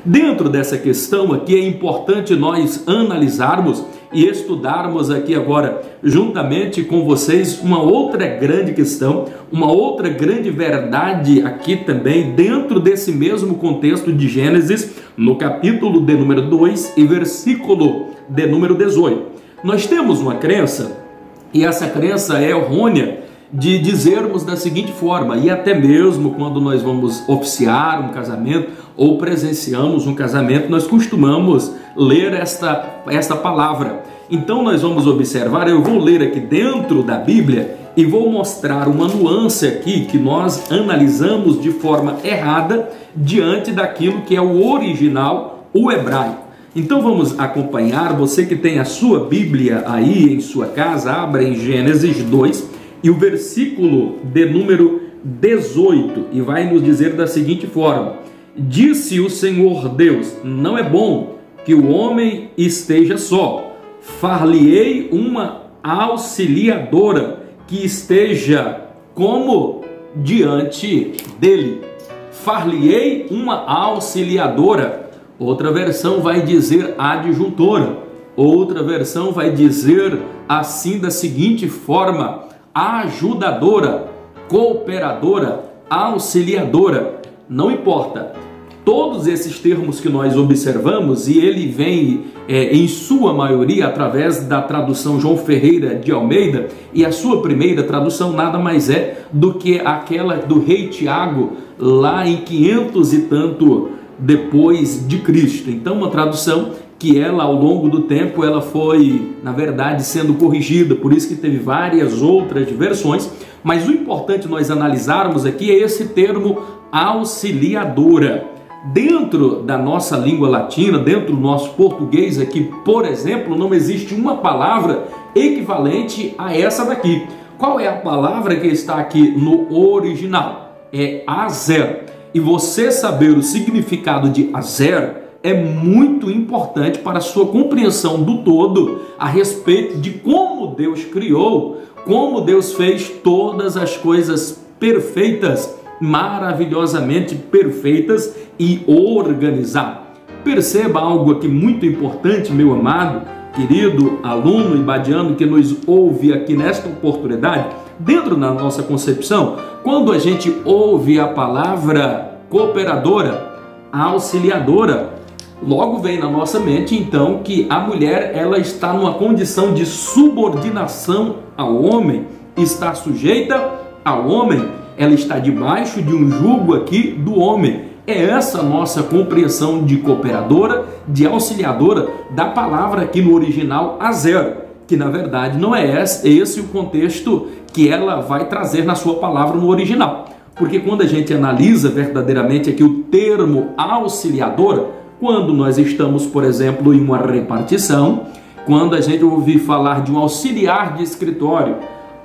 Dentro dessa questão aqui é importante nós analisarmos e estudarmos aqui agora, juntamente com vocês, uma outra grande questão, uma outra grande verdade aqui também, dentro desse mesmo contexto de Gênesis, no capítulo de número 2 e versículo de número 18. Nós temos uma crença, e essa crença é errônea, de dizermos da seguinte forma, e até mesmo quando nós vamos oficiar um casamento ou presenciamos um casamento, nós costumamos ler esta palavra. Então nós vamos observar, eu vou ler aqui dentro da Bíblia e vou mostrar uma nuance aqui que nós analisamos de forma errada diante daquilo que é o original, o hebraico. Então vamos acompanhar, você que tem a sua Bíblia aí em sua casa, abra em Gênesis 2, e o versículo de número 18, e vai nos dizer da seguinte forma: disse o Senhor Deus, não é bom que o homem esteja só, far-lhe-ei uma auxiliadora que esteja como diante dele. Far-lhe-ei uma auxiliadora. Outra versão vai dizer adjuntora, outra versão vai dizer assim da seguinte forma: ajudadora, cooperadora, auxiliadora, não importa. Todos esses termos que nós observamos, e ele vem em sua maioria através da tradução João Ferreira de Almeida, e a sua primeira tradução nada mais é do que aquela do rei Tiago, lá em 500 e tanto depois de Cristo. Então uma tradução que ela, ao longo do tempo, ela foi, na verdade, sendo corrigida, por isso que teve várias outras versões, mas o importante nós analisarmos aqui é esse termo auxiliadora. Dentro da nossa língua latina, dentro do nosso português aqui, por exemplo, não existe uma palavra equivalente a essa daqui. Qual é a palavra que está aqui no original? É azer. E você saber o significado de azer é muito importante para a sua compreensão do todo a respeito de como Deus criou, como Deus fez todas as coisas perfeitas, maravilhosamente perfeitas e organizadas. Perceba algo aqui muito importante, meu amado, querido aluno ibadiano que nos ouve aqui nesta oportunidade. Dentro da nossa concepção, quando a gente ouve a palavra cooperadora, auxiliadora, logo vem na nossa mente então que a mulher ela está numa condição de subordinação ao homem, está sujeita ao homem, ela está debaixo de um jugo aqui do homem. É essa a nossa compreensão de cooperadora, de auxiliadora da palavra aqui no original azer, que na verdade não é esse o contexto que ela vai trazer na sua palavra no original. Porque quando a gente analisa verdadeiramente aqui o termo auxiliadora, quando nós estamos, por exemplo, em uma repartição, quando a gente ouvir falar de um auxiliar de escritório,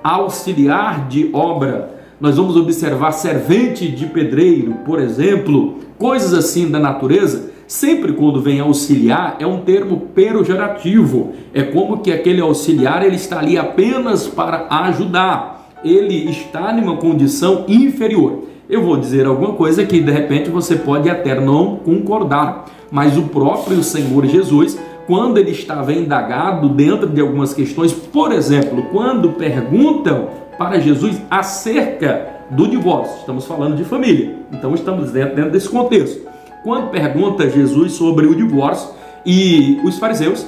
auxiliar de obra, nós vamos observar servente de pedreiro, por exemplo, coisas assim da natureza. Sempre quando vem auxiliar é um termo pejorativo, é como que aquele auxiliar ele está ali apenas para ajudar, ele está em uma condição inferior. Eu vou dizer alguma coisa que de repente você pode até não concordar, mas o próprio Senhor Jesus, quando ele estava indagado dentro de algumas questões, por exemplo, quando perguntam para Jesus acerca do divórcio, estamos falando de família, então estamos dentro desse contexto. Quando pergunta Jesus sobre o divórcio, e os fariseus,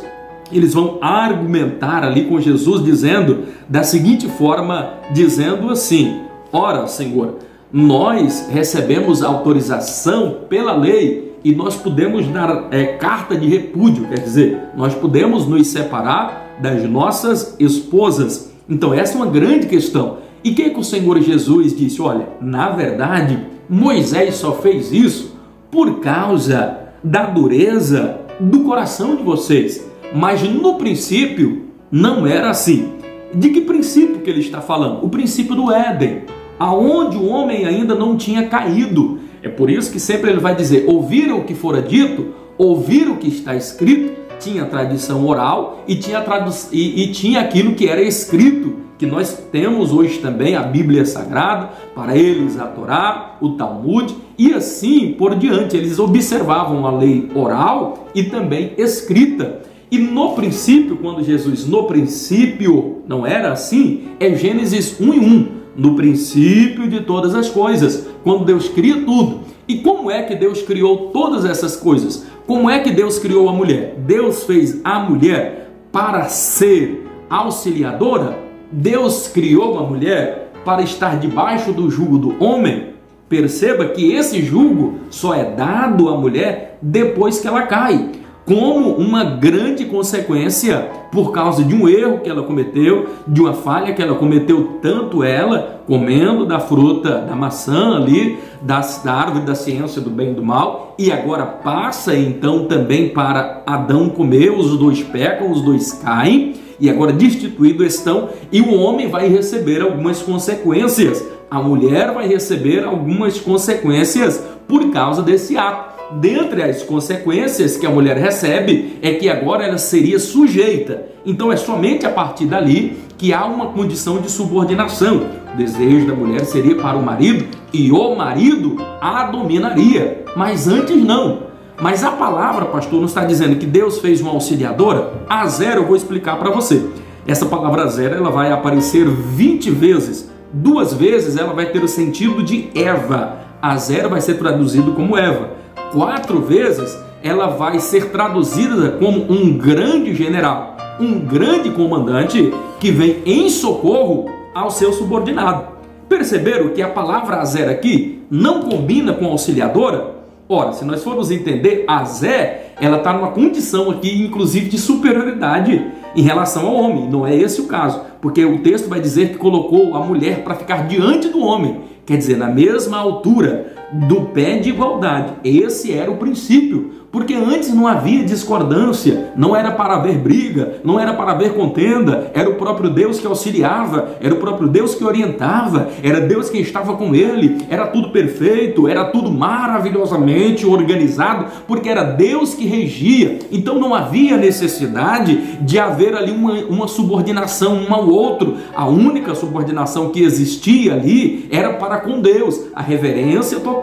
eles vão argumentar ali com Jesus, dizendo da seguinte forma, dizendo assim: ora, Senhor, nós recebemos autorização pela lei e nós podemos dar carta de repúdio, quer dizer, nós podemos nos separar das nossas esposas. Então essa é uma grande questão. E o que o Senhor Jesus disse? Olha, na verdade, Moisés só fez isso por causa da dureza do coração de vocês. Mas no princípio não era assim. De que princípio que ele está falando? O princípio do Éden, aonde o homem ainda não tinha caído. É por isso que sempre ele vai dizer: ouviram o que fora dito, ouviram o que está escrito. Tinha tradição oral e tinha aquilo que era escrito, que nós temos hoje também a Bíblia Sagrada, para eles a Torá, o Talmud e assim por diante. Eles observavam a lei oral e também escrita. E no princípio, quando Jesus, no princípio, não era assim, é Gênesis 1:1, no princípio de todas as coisas, quando Deus cria tudo. E como é que Deus criou todas essas coisas? Como é que Deus criou a mulher? Deus fez a mulher para ser auxiliadora? Deus criou a mulher para estar debaixo do jugo do homem? Perceba que esse jugo só é dado à mulher depois que ela cai, como uma grande consequência por causa de um erro que ela cometeu, de uma falha que ela cometeu, tanto ela comendo da fruta, da maçã ali, da árvore da ciência do bem e do mal, e agora passa então também para Adão comer, os dois pecam, os dois caem, e agora destituídos estão, e o homem vai receber algumas consequências, a mulher vai receber algumas consequências por causa desse ato. Dentre as consequências que a mulher recebe é que agora ela seria sujeita. Então é somente a partir dali que há uma condição de subordinação. O desejo da mulher seria para o marido e o marido a dominaria. Mas antes não. Mas a palavra, pastor, não está dizendo que Deus fez uma auxiliadora? A zero eu vou explicar para você. Essa palavra zero ela vai aparecer 20 vezes. 2 vezes ela vai ter o sentido de Eva. A zero vai ser traduzido como Eva. 4 vezes ela vai ser traduzida como um grande general, um grande comandante que vem em socorro ao seu subordinado. Perceberam que a palavra Azé aqui não combina com auxiliadora? Ora, se nós formos entender, Azé, ela está numa condição aqui, inclusive, de superioridade em relação ao homem. Não é esse o caso, porque o texto vai dizer que colocou a mulher para ficar diante do homem, quer dizer, na mesma altura, do pé de igualdade. Esse era o princípio, porque antes não havia discordância, não era para haver briga, não era para haver contenda, era o próprio Deus que auxiliava, era o próprio Deus que orientava, era Deus quem estava com ele, era tudo perfeito, era tudo maravilhosamente organizado, porque era Deus que regia. Então não havia necessidade de haver ali uma subordinação um ao outro. A única subordinação que existia ali era para com Deus, a reverência total.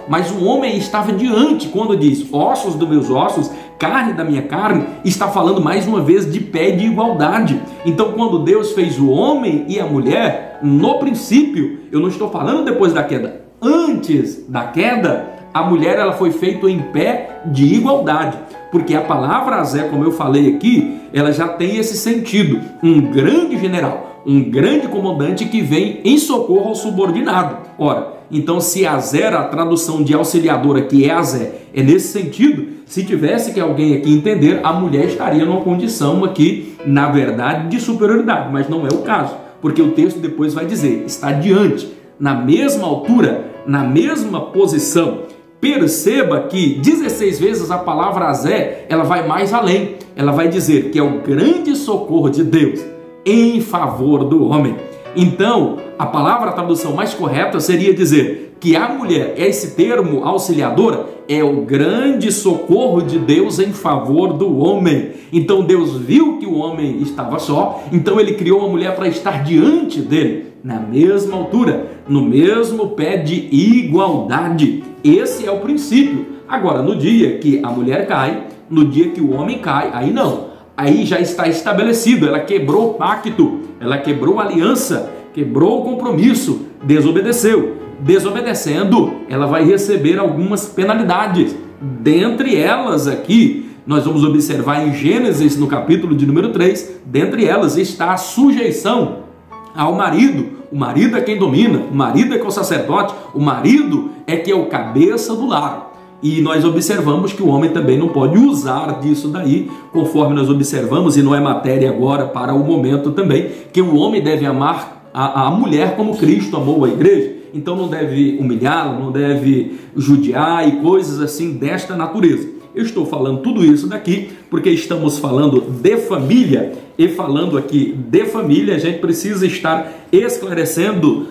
Mas o homem estava diante, quando diz ossos dos meus ossos, carne da minha carne, está falando mais uma vez de pé de igualdade. Então quando Deus fez o homem e a mulher, no princípio, eu não estou falando depois da queda, antes da queda, a mulher ela foi feita em pé de igualdade, porque a palavra Azé, como eu falei aqui, ela já tem esse sentido, um grande general, um grande comandante que vem em socorro ao subordinado. Ora, então se Azé, a tradução de auxiliadora que é Azé, é nesse sentido, se tivesse que alguém aqui entender, a mulher estaria numa condição aqui, na verdade, de superioridade, mas não é o caso, porque o texto depois vai dizer, está diante, na mesma altura, na mesma posição. Perceba que 16 vezes a palavra Azé, ela vai mais além, ela vai dizer que é o grande socorro de Deus em favor do homem. Então, a palavra, a tradução mais correta seria dizer que a mulher, esse termo auxiliadora, é o grande socorro de Deus em favor do homem. Então Deus viu que o homem estava só, então ele criou uma mulher para estar diante dele, na mesma altura, no mesmo pé de igualdade. Esse é o princípio. Agora, no dia que a mulher cai, no dia que o homem cai, aí não. Aí já está estabelecido, ela quebrou o pacto, ela quebrou a aliança, quebrou o compromisso, desobedeceu. Desobedecendo, ela vai receber algumas penalidades. Dentre elas aqui, nós vamos observar em Gênesis, no capítulo de número 3, dentre elas está a sujeição ao marido. O marido é quem domina, o marido é que é o sacerdote, o marido é que é o cabeça do lar. E nós observamos que o homem também não pode usar disso daí, conforme nós observamos, e não é matéria agora para o momento também, que o homem deve amar a mulher como Cristo amou a igreja. Então não deve humilhá-la, não deve judiar e coisas assim desta natureza. Eu estou falando tudo isso daqui porque estamos falando de família, e falando aqui de família, a gente precisa estar esclarecendo